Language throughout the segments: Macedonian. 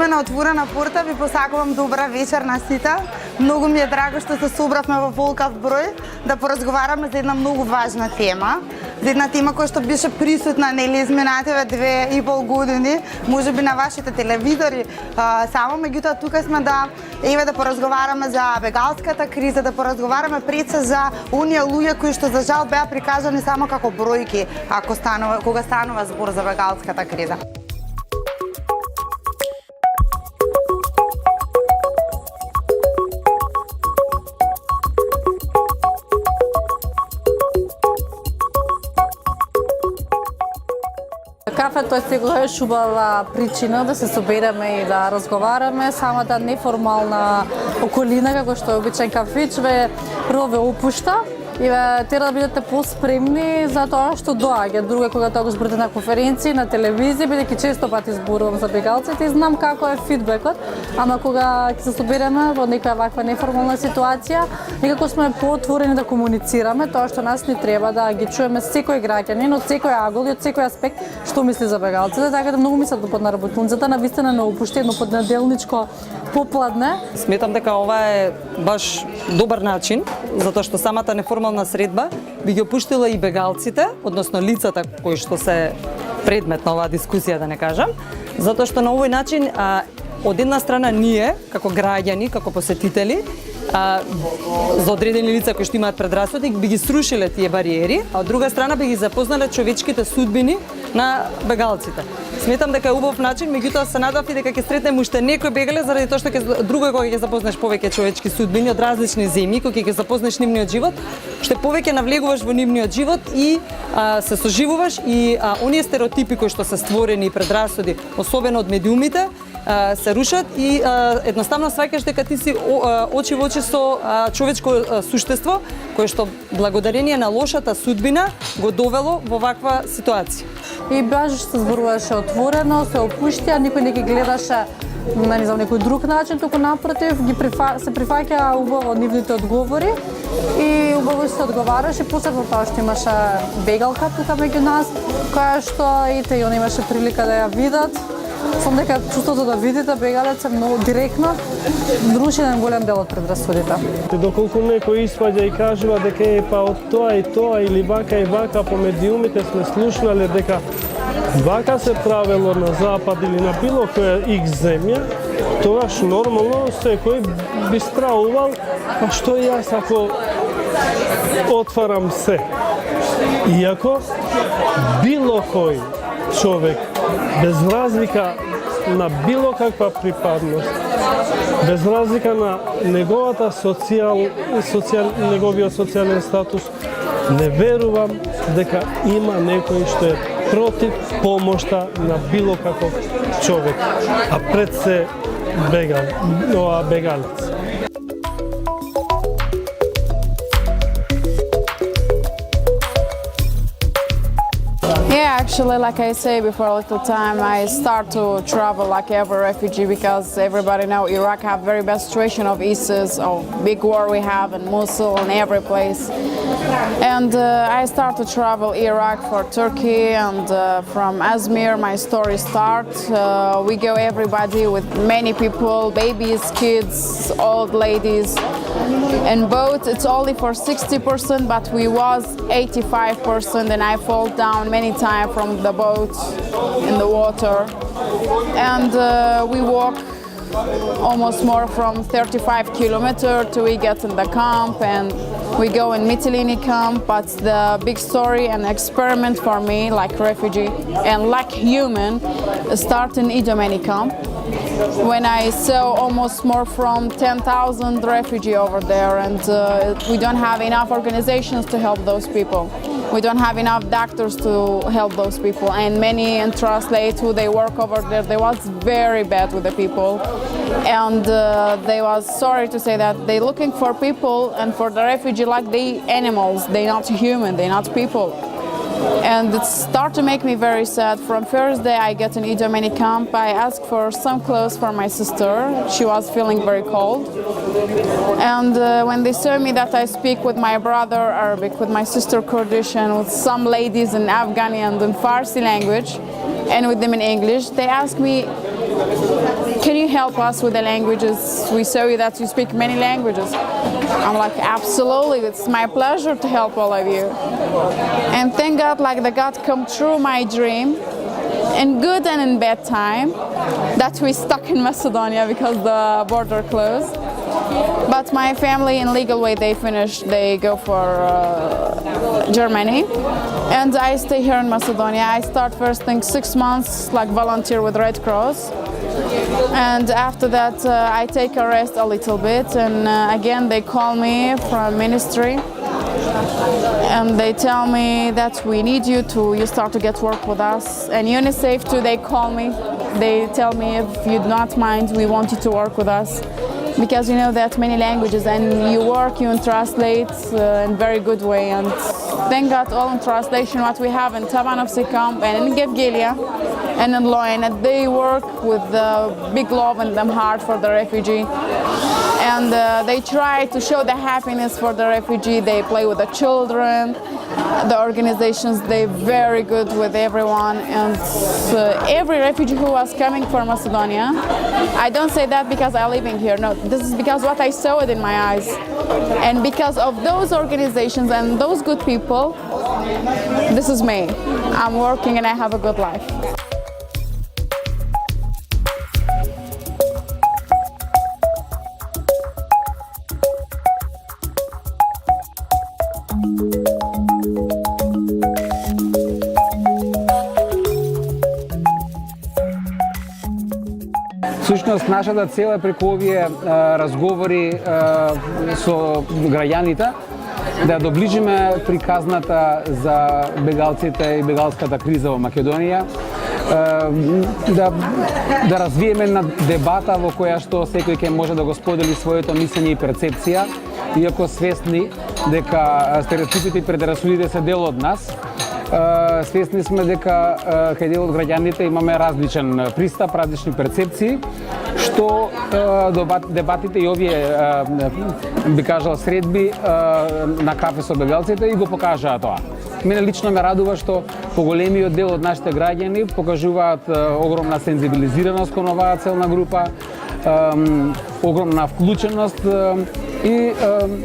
На отворена порта ви посакувам добра вечер на сите. Многу ми е драго што се собравме во волкав број да поразговараме за една многу важна тема. За една тема која што беше присутна изминативе 2,5 години, можеби на вашите телевизори, само меѓутоа тука сме да поразговараме за бегалската криза, да поразговараме пред се за оние луѓе кои што за жал беа прикажани само како бројки кога станува збор за бегалската криза. Кафето е сегогаш убава причина да се собереме и да разговараме. Самата неформална околина, како што е обичаен кафич, прво ве опушта и тера да бидете поспремни за тоа што доаѓа. Друго е кога тоа го зборите на конференции, на телевизија, бидејќи често пати зборувам за бегалците и знам како е фидбекот, ама кога ќе се собереме во некоја ваква неформална ситуација, некако сме поотворени да комуницираме тоа што нас ни треба, да ги чуеме секој граѓанин од секој агол и од секој аспект што мисли за бегалците, така да многу ми се допадна работунцата, навистина не опушти едно поднеделничко попладне. Сметам дека ова е баш добар начин, затоа што самата неформална средба би ги опуштила и бегалците, односно лицата кои што се предмет на оваа дискусија, да не кажам, затоа што на овој начин од една страна ние, како граѓани, како посетители, за одредени лица кои што имаат предрасуди, би ги срушиле тие бариери, а од друга страна би ги запознале човечките судбини на бегалците. Сметам дека е убав начин, меѓутоа се надав и дека ќе сретнем уште некој бегалец заради тоа што друго е кога ќе запознаеш повеќе човечки судбини од различни земји, кога ќе запознаеш нивниот живот, што повеќе навлегуваш во нивниот живот и се соживуваш и оние стереотипи кои што се створени и предрасуди, особено од медиумите, се рушат и едноставно сваќаш дека ти си очи во очи со човечко суштество кое што благодарение на лошата судбина го довело во ваква ситуација. И баш се зборуваше отворено, се опушти, а никој не ги гледаше на некој друг начин, туку напротив се прифаќа убаво нивните одговори и убаво се одговараше, посебно тоа што имаше бегалка тука меѓу нас, која што и она имаше прилика да ја видат. Сум дека чувството да видите бегалец е многу директно, руши еден голем дел од предрасудите. Доколку некој испаѓа и кажува дека е па од тоа и тоа или вака и вака по медиумите сме слушнале дека вака се правело на запад или на било која икс земја, тогаш нормално секој би страувал, па што јас ако отварам се. Иако било кој човек, без разлика на било каква припадност, без разлика на неговата неговиот социјален статус, не верувам дека има некој што е против помошта на било каков човек, а пред се бегалец. Actually, like I say before a little time, I start to travel like every refugee because everybody know Iraq have very bad situation of ISIS, of big war we have in Mosul and every place. And I start to travel Iraq for Turkey, and from Azmir my story starts. We go everybody with many people, babies, kids, old ladies. In boat it's only for 60%, but we was 85% and I fall down many times from the boat in the water. And we walk almost more from 35 kilometers till we get in the camp, and We go in Mytilene camp, but the big story and experiment for me, like refugee and like human, start in Idomeni camp. When I saw almost more from 10,000 refugees over there, and we don't have enough organizations to help those people. We don't have enough doctors to help those people, and many and translate who they work over there. They was very bad with the people, and they was sorry to say that they looking for people and for the refugee like they animals. They not human. They not people. And it started to make me very sad. From first day I get in Idomeni camp, I asked for some clothes for my sister. She was feeling very cold. And when they saw me that I speak with my brother Arabic, with my sister Kurdish, and with some ladies in Afghani and in Farsi language, and with them in English, they asked me, can you help us with the languages? We saw you that you speak many languages. I'm like, absolutely, it's my pleasure to help all of you. And thank God, like the God come true my dream, in good and in bad time, that we stuck in Macedonia because the border closed. But my family in legal way, they finished, they go for Germany. And I stay here in Macedonia. I start first thing 6 months like volunteer with Red Cross. And after that I take a rest a little bit, and again they call me from ministry and they tell me that we need you start to get work with us. And UNICEF too, they call me, they tell me, if you do not mind, we want you to work with us, because you know that many languages and you work, you translate in very good way. And thank God all in translation what we have in Tabanovci camp and in Gevgelia and in Loin, and they work with big love in them heart for the refugee. And they try to show the happiness for the refugee. They play with the children. The organizations, they're very good with everyone. And every refugee who was coming from Macedonia, I don't say that because I'm living here. No, this is because what I saw it in my eyes. And because of those organizations and those good people, this is me. I'm working and I have a good life. Всушност, нашата цел е преку овие разговори со граѓаните да доближиме приказната за бегалците и бегалската криза во Македонија, да развиеме една дебата во која што секој ќе може да го сподели своето мислење и перцепција, иако свесни дека стереотипите и предрасудите се дел од нас. Свесни сме дека кај дел од граѓаните имаме различен пристап, различни перцепции, што дебатите и овие, би кажал, средби на кафе со бегалците и го покажаа тоа. Мене лично ме радува што поголемиот дел од нашите граѓани покажуваат огромна сензибилизираност кон оваа целна група, огромна вклученост и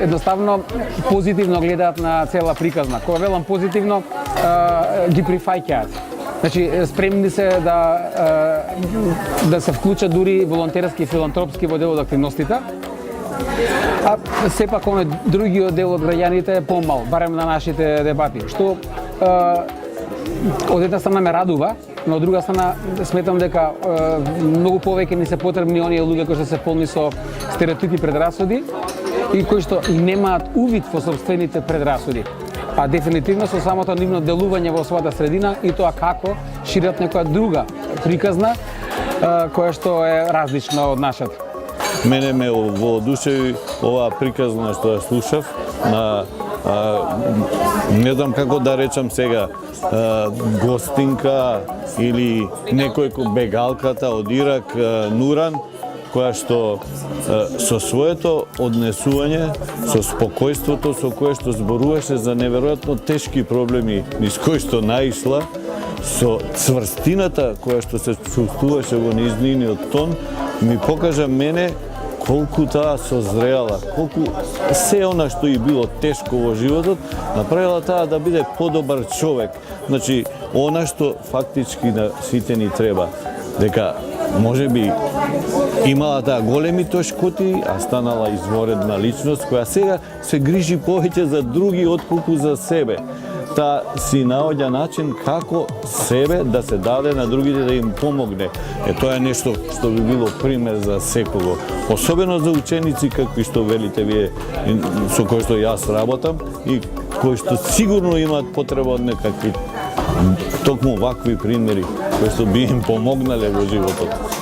едноставно позитивно гледаат на цела приказна. Кога велам позитивно, ги прифаќаат. Значи, спремни се да се вклучат дури волонтерски и филантропски во дел од активностите. А сепак оној другиот дел од граѓаните е помал, барем на нашите дебати, што од една страна ме радува, но од друга страна сметам дека многу повеќе ни се потребни оние луѓе кои што се полни со стереотипи, предрасуди и кои што и немаат увид во сопствените предрасуди. А дефинитивно со самото нивно делување во својата средина и тоа како шират некоја друга приказна која што е различна од нашата. Мене ме воодушеви оваа приказна што ја слушав на не знам како да речам сега, гостинка или некој бегалката од Ирак, Нуран, која што со своето однесување, со спокојството со кое што зборуваше за неверојатно тешки проблеми низ кои што наишла, со цврстината која што се чувствуваше во низниниот тон, ми покажа мене колку таа созреала, колку се она што и било тешко во животот, направила таа да биде подобар човек. Значи, она што фактички на сите ни треба, дека може би имала таа големи тошкоти, а станала изворедна личност која сега се грижи повеќе за други отколку за себе. Та си наоѓа начин како себе да се даде на другите, да им помогне. Тоа е нешто што би било пример за секого. Особено за ученици, какви што велите вие, со кои што јас работам и кои што сигурно имаат потреба од некакви токму вакви примери кои што би им помогнале во животот.